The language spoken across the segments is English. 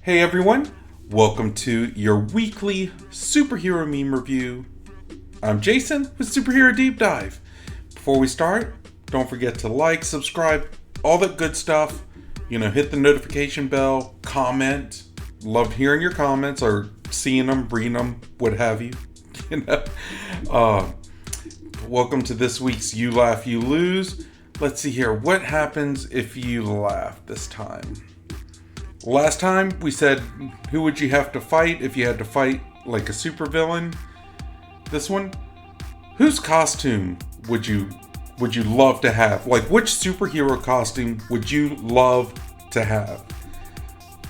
Hey everyone, welcome to your weekly superhero meme review. I'm Jason with Superhero Deep Dive. Before we start, don't forget to like, subscribe, all that good stuff. Hit the notification bell, comment. Love hearing your comments or seeing them, reading them, what have you. Welcome to this week's You Laugh, You Lose. Let's see here. What happens if you laugh this time? Last time we said, who would you have to fight if you had to fight like a supervillain? This one, whose costume would you love to have? Like, which superhero costume would you love to have?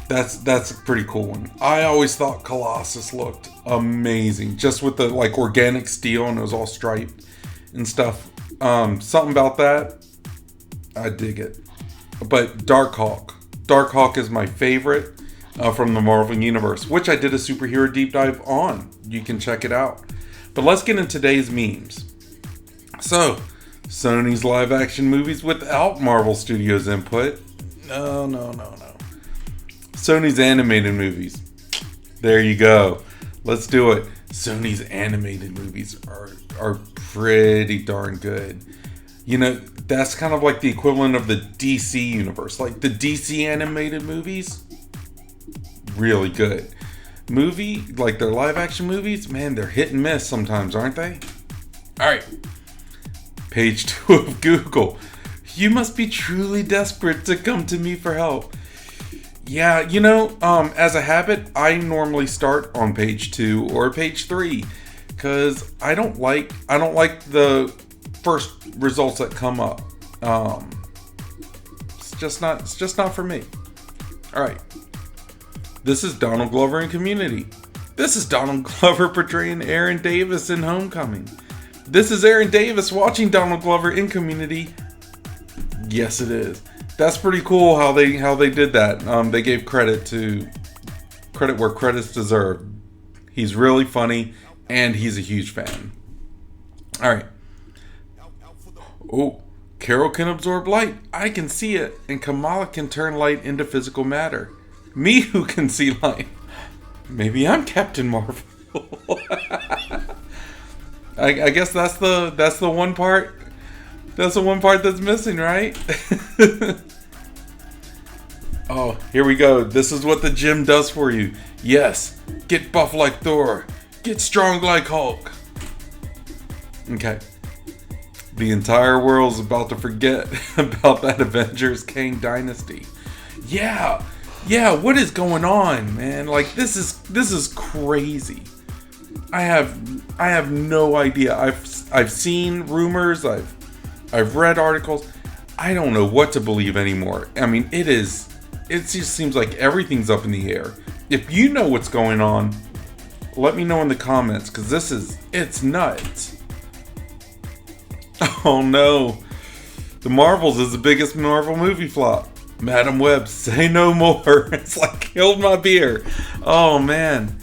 That's a pretty cool one. I always thought Colossus looked amazing, just with the organic steel and it was all striped and stuff. Something about that, I dig it. But Darkhawk is my favorite from the Marvel Universe, which I did a superhero deep dive on. You can check it out. But let's get into today's memes. So, Sony's live action movies without Marvel Studios input. No. Sony's animated movies. There you go. Let's do it. Sony's animated movies are pretty darn good. That's kind of like the equivalent of the DC universe. Like the DC animated movies, really good. Like their live action movies, man, they're hit and miss sometimes, aren't they? Alright. Page 2 of Google. You must be truly desperate to come to me for help. Yeah, as a habit, I normally start on page 2 or page 3. Because I don't like the first results that come up. It's just not for me. All right. This is Donald Glover in Community. This is Donald Glover portraying Aaron Davis in Homecoming. This is Aaron Davis watching Donald Glover in Community. Yes, it is. That's pretty cool how they did that. They gave credit where credit's deserved. He's really funny and he's a huge fan. All right. Oh, Carol can absorb light. I can see it. And Kamala can turn light into physical matter. Me who can see light. Maybe I'm Captain Marvel. I guess that's the one part. That's the one part that's missing, right? Oh, here we go. This is what the gym does for you. Yes, get buff like Thor. Get strong like Hulk. Okay. The entire world's about to forget about that Avengers Kang Dynasty. Yeah, what is going on, man? Like, this is crazy. I have no idea. I've seen rumors, I've read articles. I don't know what to believe anymore. I mean, it just seems like everything's up in the air. If you know what's going on, let me know in the comments, because it's nuts. Oh no. The Marvels is the biggest Marvel movie flop. Madam Web, say no more. It's like killed my beer. Oh man.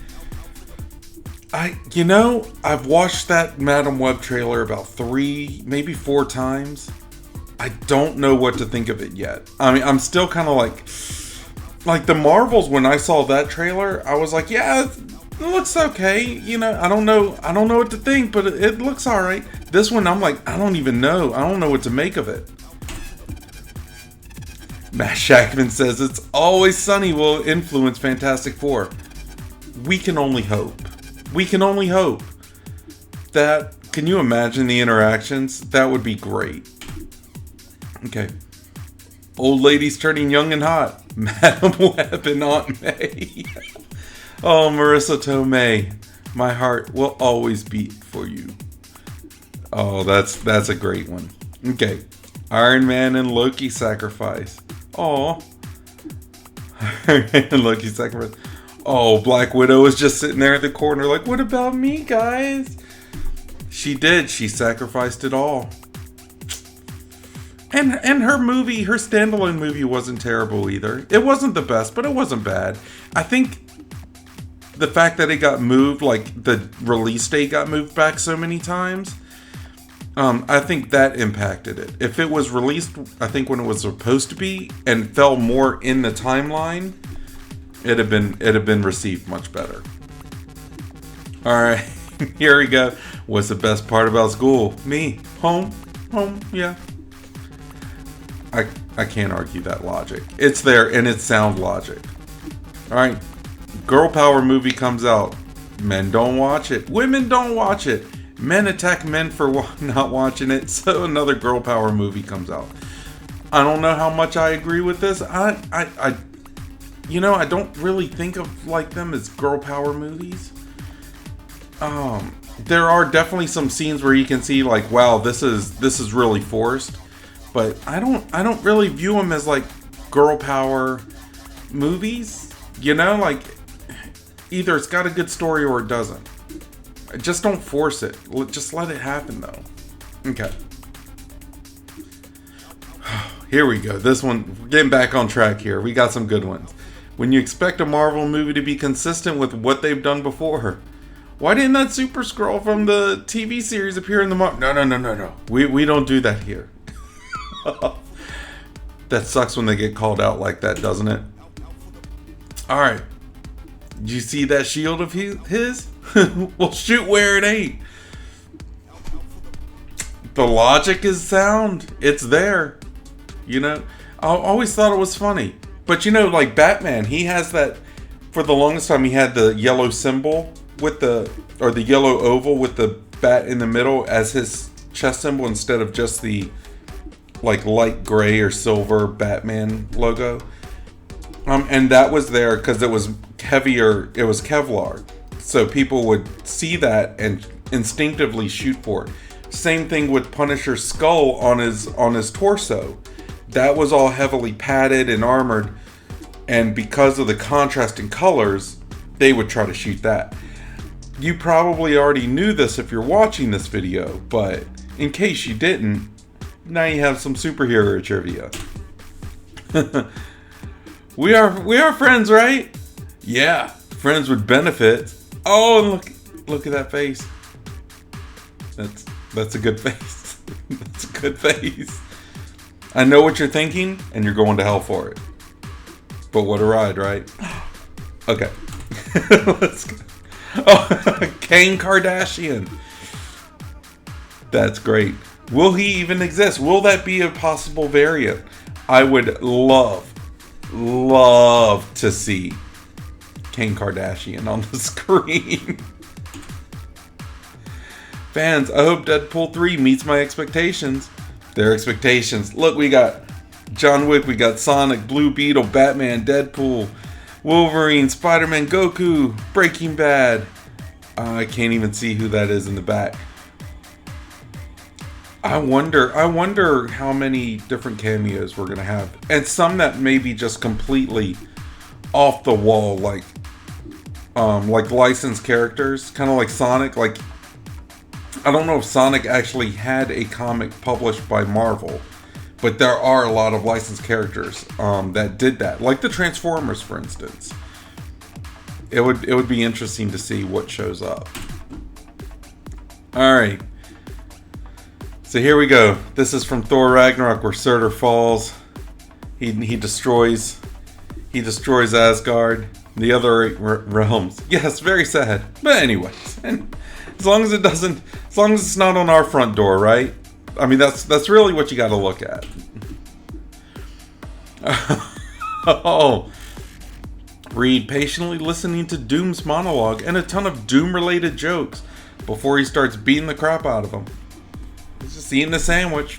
I've watched that Madam Web trailer about 3, maybe 4 times. I don't know what to think of it yet. I mean, I'm still kind of like the Marvels. When I saw that trailer, I was like, yeah, it looks okay. I don't know what to think, but it looks all right. This one, I'm like, I don't even know. I don't know what to make of it. Matt Shackman says it's Always Sunny will influence Fantastic Four. We can only hope. That, can you imagine the interactions? That would be great. Okay. Old ladies turning young and hot. Madam Web and Aunt May. Oh, Marissa Tomei. My heart will always beat for you. Oh, that's a great one. Okay. Iron Man and Loki sacrifice. Oh. Iron Man and Loki sacrifice. Oh, Black Widow is just sitting there in the corner like, what about me, guys? She did. She sacrificed it all. And her standalone movie wasn't terrible either. It wasn't the best, but it wasn't bad. I think the fact that it got moved, like the release date got moved back so many times, I think that impacted it. If it was released, I think when it was supposed to be, and fell more in the timeline, it'd have been received much better. All right, here we go. What's the best part about school? Me, home, yeah. I can't argue that logic. It's there and it's sound logic. All right, girl power movie comes out. Men don't watch it. Women don't watch it. Men attack men for not watching it. So another girl power movie comes out. I don't know how much I agree with this. I don't really think of like them as girl power movies. There are definitely some scenes where you can see like, wow, this is really forced. But I don't really view them as like girl power movies. Like either it's got a good story or it doesn't. Just don't force it. Just let it happen though. Okay. Here we go. This one, we're getting back on track here. We got some good ones. When you expect a Marvel movie to be consistent with what they've done before. Why didn't that Super Skrull from the TV series appear in the Marvel? No. We don't do that here. That sucks when they get called out like that, doesn't it? Alright. Did you see that shield of his? Well, shoot where it ain't. The logic is sound. It's there. I always thought it was funny. But like Batman, he has that. For the longest time, he had the yellow symbol with the yellow oval with the bat in the middle as his chest symbol instead of just the like light gray or silver Batman logo. And that was there because it was heavier. It was Kevlar, so people would see that and instinctively shoot for it. Same thing with Punisher's skull on his torso. That was all heavily padded and armored, and because of the contrast in colors, they would try to shoot that. You probably already knew this if you're watching this video, but in case you didn't, now you have some superhero trivia. We are friends, right? Yeah, friends with benefits. Oh, look at that face. That's a good face. That's a good face. I know what you're thinking, and you're going to hell for it. But what a ride, right? Okay. Let's go. Oh, Kane Kardashian. That's great. Will he even exist? Will that be a possible variant? I would love to see Kane Kardashian on the screen. Fans, I hope Deadpool 3 meets my expectations. Their expectations. Look, we got John Wick, we got Sonic, Blue Beetle, Batman, Deadpool, Wolverine, Spider-Man, Goku, Breaking Bad. I can't even see who that is in the back. I wonder how many different cameos we're gonna have, and some that may be just completely off the wall, like licensed characters, kind of like Sonic. Like, I don't know if Sonic actually had a comic published by Marvel, but there are a lot of licensed characters that did that, like the Transformers, for instance. It would be interesting to see what shows up. All right. So here we go. This is from Thor Ragnarok, where Surtur falls. He destroys Asgard, the other 8 realms. Yes, very sad. But anyways, and as long as it's not on our front door, right? I mean, that's really what you got to look at. Oh, Reed patiently listening to Doom's monologue and a ton of Doom-related jokes before he starts beating the crap out of him. He's just eating a sandwich,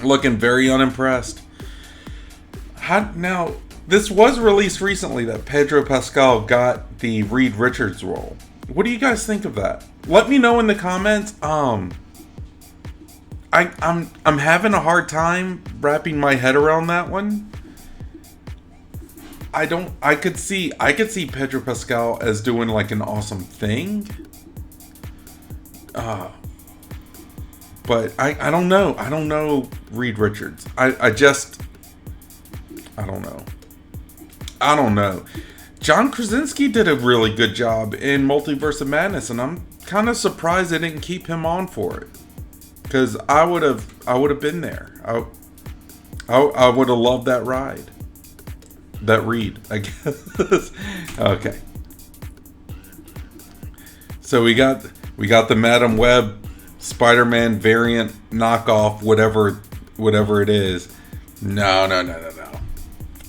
looking very unimpressed. Now, this was released recently that Pedro Pascal got the Reed Richards role. What do you guys think of that? Let me know in the comments. I'm having a hard time wrapping my head around that one. I could see Pedro Pascal as doing like an awesome thing. But I don't know. I don't know Reed Richards. I don't know. John Krasinski did a really good job in Multiverse of Madness, and I'm kind of surprised they didn't keep him on for it. Because I would have been there. I would have loved that ride. that read, I guess. Okay. So we got the Madam Web Spider-Man variant knockoff, whatever it is. No.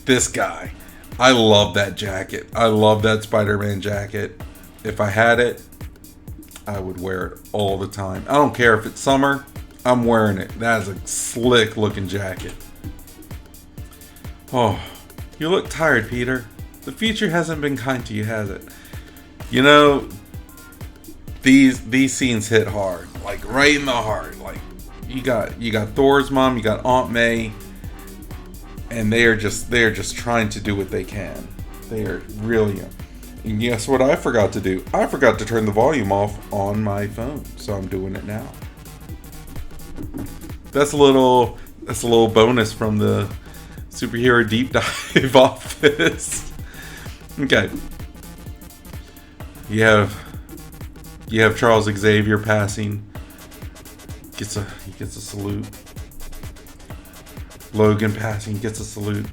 This guy. I love that jacket. I love that Spider-Man jacket. If I had it, I would wear it all the time. I don't care if it's summer. I'm wearing it. That is a slick looking jacket. Oh, you look tired, Peter. The future hasn't been kind to you, has it? You know, these scenes hit hard, like right in the heart. Like you got Thor's mom, you got Aunt May, and they are just trying to do what they can. They are really. And guess what I forgot to do? I forgot to turn the volume off on my phone, so I'm doing it now. That's a little bonus from the superhero deep dive office. Okay. You have Charles Xavier passing. He gets a salute. Logan passing, gets a salute.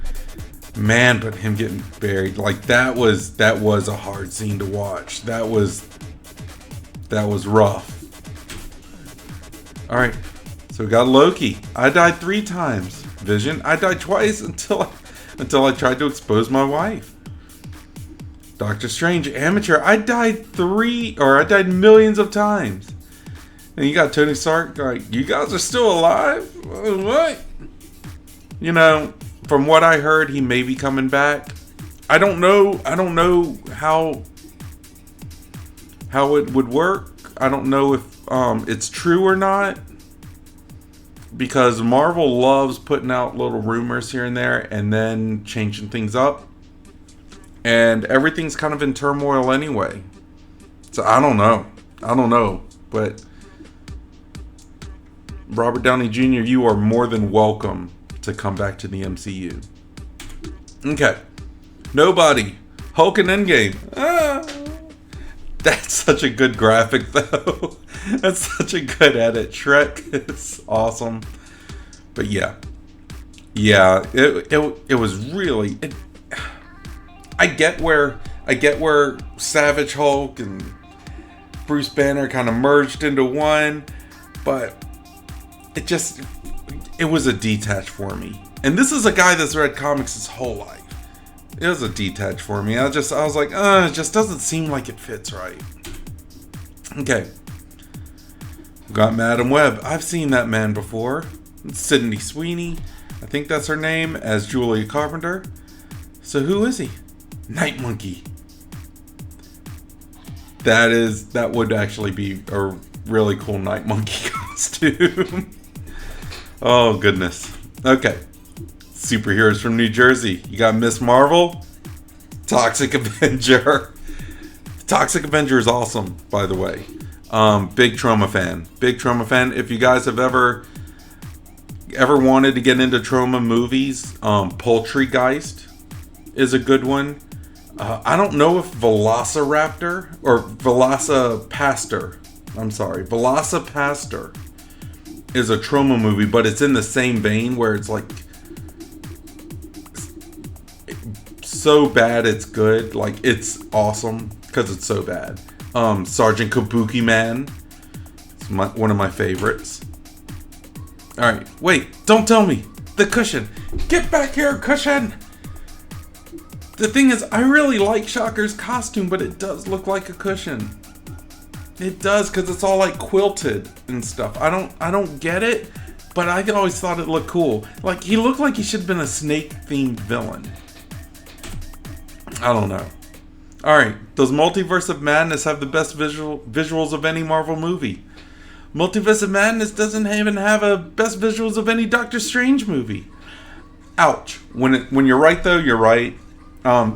Man, but him getting buried, like that was a hard scene to watch. That was rough. All right, so we got Loki. I died 3 times. Vision. I died twice until I tried to expose my wife. Doctor Strange, amateur. I died millions of times. And you got Tony Stark, like, you guys are still alive? What? You know, from what I heard, he may be coming back. I don't know how it would work. I don't know if it's true or not. Because Marvel loves putting out little rumors here and there and then changing things up. And everything's kind of in turmoil anyway. So I don't know. But Robert Downey Jr., you are more than welcome to come back to the MCU. Okay. Nobody. Hulk and Endgame. That's such a good graphic, though. That's such a good edit. Shrek is awesome. But yeah, it was really. I get where Savage Hulk and Bruce Banner kind of merged into one, but it was a detach for me. And this is a guy that's read comics his whole life. It was a detach for me. I was like, it just doesn't seem like it fits right. Okay. Got Madam Web. I've seen that man before. It's Sydney Sweeney. I think that's her name, as Julia Carpenter. So who is he? Night Monkey. That would actually be a really cool Night Monkey costume. Oh, goodness. Okay. Superheroes from New Jersey. You got Miss Marvel. Toxic Avenger. Toxic Avenger is awesome, by the way. Big Trauma fan. If you guys have ever wanted to get into Trauma movies, Poultrygeist is a good one. I don't know if Velociraptor or Velocipastor is a Trauma movie, but it's in the same vein where it's like so bad it's good. Like, it's awesome because it's so bad. Sergeant Kabuki Man. It's one of my favorites. Alright, wait, don't tell me. The cushion. Get back here, cushion! The thing is, I really like Shocker's costume, but it does look like a cushion. It does, because it's all like quilted and stuff. I don't get it, but I always thought it looked cool. Like, he looked like he should have been a snake-themed villain. I don't know. Alright, does Multiverse of Madness have the best visuals of any Marvel movie? Multiverse of Madness doesn't even have a best visuals of any Doctor Strange movie. Ouch. When you're right, though, you're right.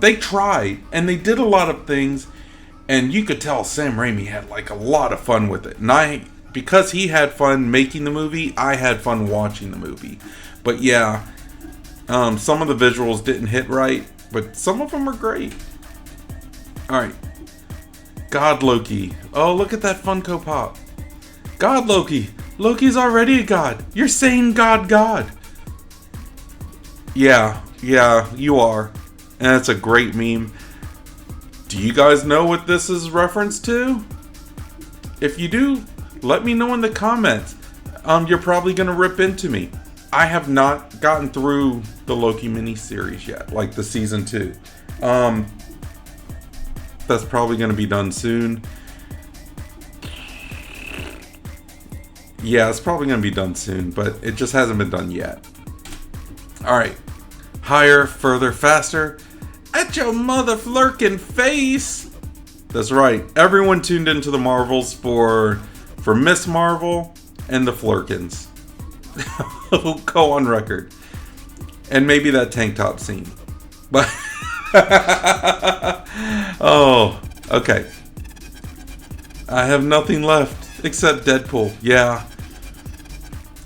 They tried, and they did a lot of things, and you could tell Sam Raimi had like a lot of fun with it. And because he had fun making the movie, I had fun watching the movie. But yeah, some of the visuals didn't hit right, but some of them are great. Alright. God Loki. Oh, look at that Funko Pop. God Loki. Loki's already a god. You're saying God. Yeah, you are. And it's a great meme. Do you guys know what this is reference to? If you do, let me know in the comments. You're probably going to rip into me. I have not gotten through the Loki miniseries yet, like the season 2. That's probably going to be done soon. Yeah, it's probably going to be done soon, but it just hasn't been done yet. Alright. Higher, further, faster. At your mother flirkin' face. That's right. Everyone tuned into the Marvels for Miss Marvel and the Flirkins. Go on record. And maybe that tank top scene. But oh, okay. I have nothing left except Deadpool. Yeah,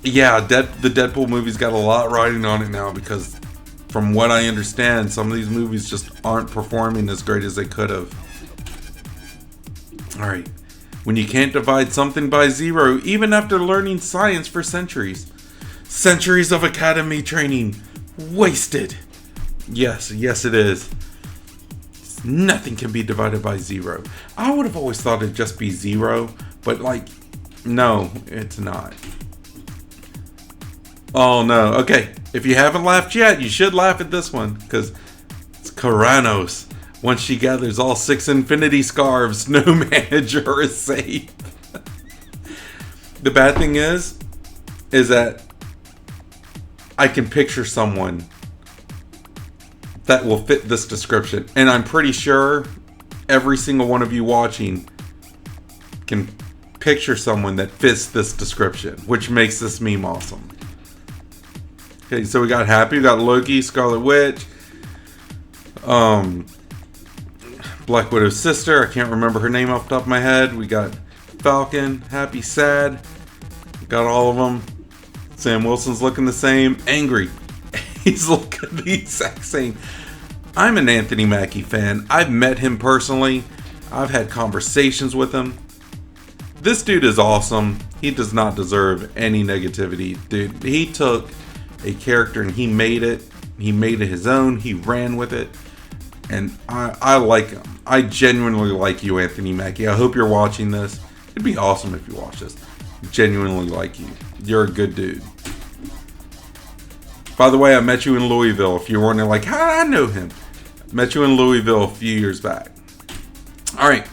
the Deadpool movie's got a lot riding on it now because from what I understand, some of these movies just aren't performing as great as they could have. Alright. When you can't divide something by zero, even after learning science for centuries. Centuries of academy training. Wasted. Yes it is. Nothing can be divided by zero. I would have always thought it'd just be zero, but like, no, it's not. Oh no. Okay, if you haven't laughed yet, you should laugh at this one, because it's Karanos. Once she gathers all 6 infinity scarves, no manager is safe. The bad thing is that I can picture someone that will fit this description. And I'm pretty sure every single one of you watching can picture someone that fits this description, which makes this meme awesome. Okay, so we got Happy, we got Loki, Scarlet Witch, Black Widow's sister, I can't remember her name off the top of my head. We got Falcon, Happy, Sad, we got all of them. Sam Wilson's looking the same. Angry, he's looking the exact same. I'm an Anthony Mackie fan. I've met him personally. I've had conversations with him. This dude is awesome. He does not deserve any negativity. Dude, he took a character and he made it. He made it his own. He ran with it. And I like him. I genuinely like you, Anthony Mackie. I hope you're watching this. It'd be awesome if you watch this. Genuinely like you. You're a good dude. By the way, I met you in Louisville. If you're wondering, like, how did I know him? Met you in Louisville a few years back. Alright.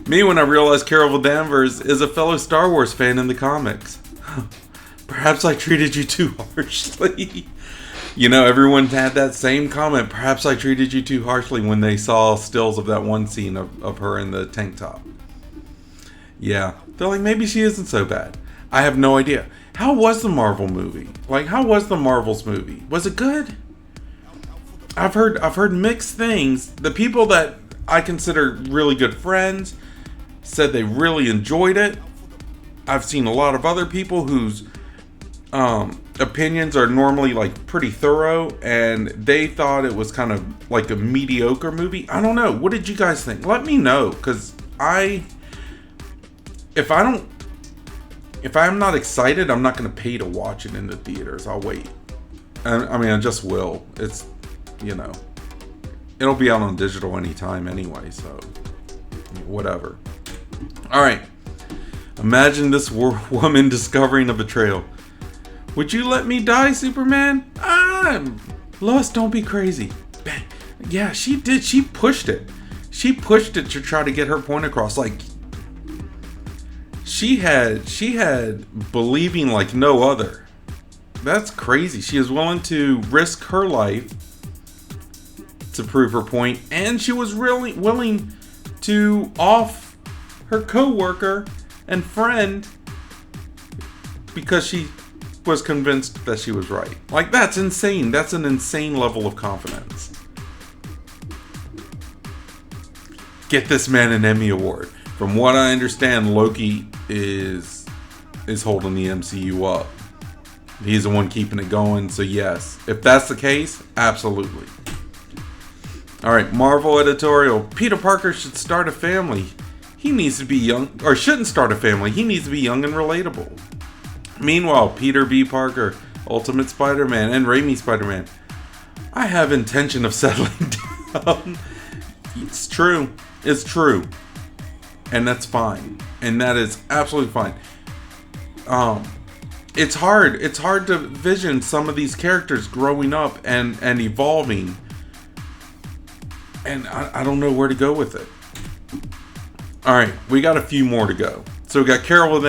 Me, when I realized Carol Danvers is a fellow Star Wars fan in the comics. Perhaps I treated you too harshly. You know, everyone had that same comment. Perhaps I treated you too harshly when they saw stills of that one scene of her in the tank top. Yeah. They're like, maybe she isn't so bad. I have no idea. How was the Marvel movie? Like, how was the Marvels movie? Was it good? I've heard mixed things. The people that I consider really good friends said they really enjoyed it. I've seen a lot of other people whose opinions are normally like pretty thorough, and they thought it was kind of like a mediocre movie. I don't know. What did you guys think? Let me know, because if I'm not excited, I'm not going to pay to watch it in the theaters. I'll wait. I mean, I just will. It's, you know, it'll be out on digital anytime anyway, so whatever. All right. Imagine this woman discovering a betrayal. Would you let me die, Superman? Lois, don't be crazy. Bang. Yeah, she did. She pushed it. She pushed it to try to get her point across. Like, she had believing like no other. That's crazy. She is willing to risk her life to prove her point, and she was really willing to off her co-worker and friend because she was convinced that she was right. Like, that's insane. That's an insane level of confidence. Get this man an Emmy Award. From what I understand, Loki is holding the MCU up. He's the one keeping it going, so yes. If that's the case, absolutely. Alright, Marvel editorial. Peter Parker should start a family. He needs to be young, or shouldn't start a family. He needs to be young and relatable. Meanwhile, Peter B. Parker, Ultimate Spider-Man, and Raimi Spider-Man I have intention of settling down. It's true. It's true. And that's fine. And that is absolutely fine. It's hard. It's hard to vision some of these characters growing up and evolving. And I don't know where to go with it. Alright, we got a few more to go. So we got Carol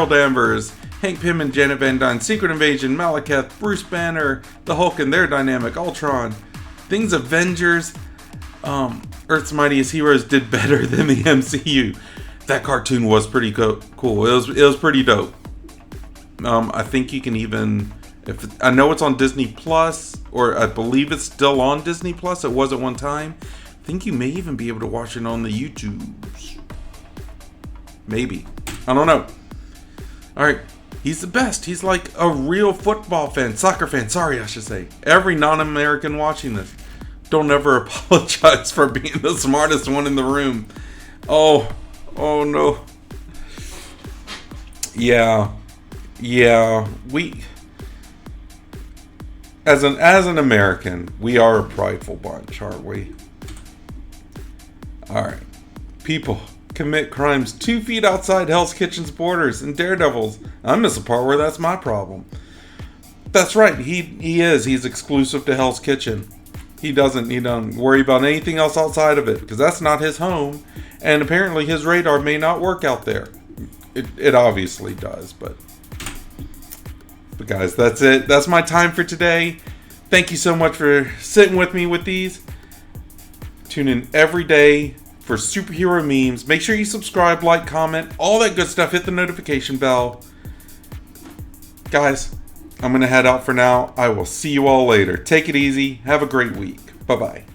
Danvers, Hank Pym and Janet Van Dyne, Secret Invasion, Malekith, Bruce Banner, the Hulk and their dynamic, Ultron, Things Avengers, Earth's Mightiest Heroes did better than the MCU. That cartoon was pretty cool. It was pretty dope. I think you can even, I know it's on Disney Plus, or I believe it's still on Disney Plus. It was at one time. I think you may even be able to watch it on the YouTubes. Maybe. I don't know. Alright. He's the best. He's like a real football fan. Soccer fan. Sorry, I should say. Every non-American watching this. Don't ever apologize for being the smartest one in the room. Oh no. Yeah. We... As an American, we are a prideful bunch, aren't we? Alright. People commit crimes 2 feet outside Hell's Kitchen's borders and Daredevils. I miss the part where that's my problem. That's right, he's exclusive to Hell's Kitchen. He doesn't worry about anything else outside of it, because that's not his home, and apparently his radar may not work out there. It obviously does, but guys, that's it. That's my time for today. Thank you so much for sitting with me with these. Tune in every day for superhero memes. Make sure you subscribe, like, comment, all that good stuff. Hit the notification bell. Guys, I'm going to head out for now. I will see you all later. Take it easy. Have a great week. Bye-bye.